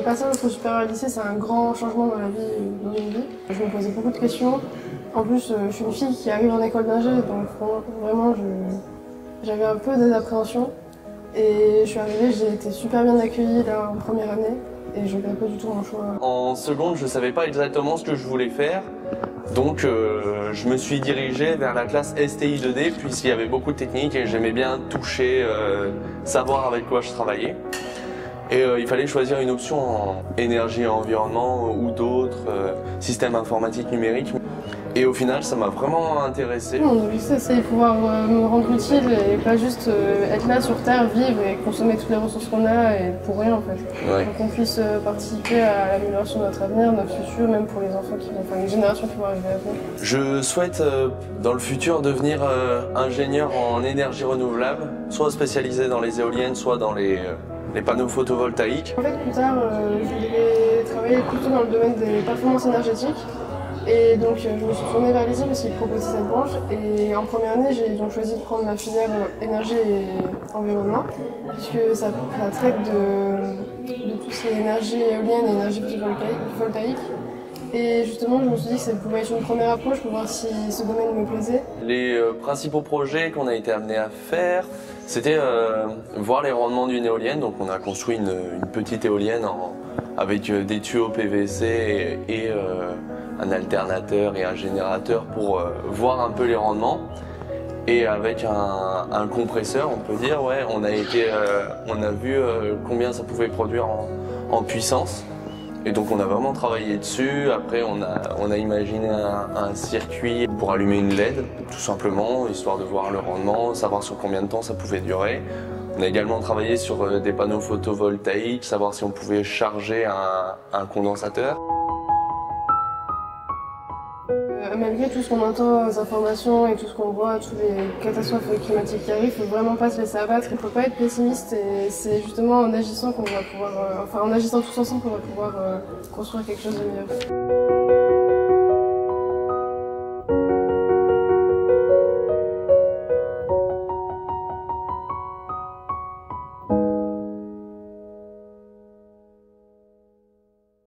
passer au supérieur lycée, c'est un grand changement dans une vie. Je me posais beaucoup de questions. En plus, je suis une fille qui arrive en école d'ingé, donc vraiment, j'avais un peu des appréhensions. Et je suis arrivée, j'ai été super bien accueillie là en première année et je regrette pas du tout mon choix. En seconde, je savais pas exactement ce que je voulais faire. Donc je me suis dirigé vers la classe STI 2D puisqu'il y avait beaucoup de techniques et j'aimais bien toucher, savoir avec quoi je travaillais. Et il fallait choisir une option en énergie et environnement ou d'autres, systèmes informatiques numériques. Et au final, ça m'a vraiment intéressé. Mon objectif, c'est de pouvoir me rendre utile et pas juste être là sur Terre, vivre et consommer toutes les ressources qu'on a et pour rien en fait. Ouais. Donc qu'on puisse participer à l'amélioration de notre avenir, de notre futur, même pour les enfants les générations qui vont arriver à venir. Je souhaite dans le futur devenir ingénieur en énergie renouvelable, soit spécialisé dans les éoliennes, soit dans les panneaux photovoltaïques. En fait, plus tard, je voulais travailler plutôt dans le domaine des performances énergétiques. Et donc je me suis tournée vers l'ISI parce qu'il proposait cette branche. Et en première année, j'ai donc choisi de prendre la filière énergie et environnement, puisque ça traite de tout ce qui est énergie éolienne et énergie photovoltaïque. Et justement, je me suis dit que ça pouvait être une première approche pour voir si ce domaine me plaisait. Les principaux projets qu'on a été amenés à faire, c'était voir les rendements d'une éolienne. Donc on a construit une petite éolienne avec des tuyaux PVC et un alternateur et un générateur pour voir un peu les rendements. Et avec un compresseur, on peut dire, ouais, on a vu combien ça pouvait produire en puissance. Et donc on a vraiment travaillé dessus. Après on a imaginé un circuit pour allumer une LED, tout simplement, histoire de voir le rendement, savoir sur combien de temps ça pouvait durer. On a également travaillé sur des panneaux photovoltaïques, savoir si on pouvait charger un condensateur. Malgré tout ce qu'on entend aux informations et tout ce qu'on voit, toutes les catastrophes climatiques qui arrivent, il ne faut vraiment pas se laisser abattre, il ne faut pas être pessimiste et c'est justement en agissant qu'on va pouvoir, en agissant tous ensemble qu'on va pouvoir construire quelque chose de mieux.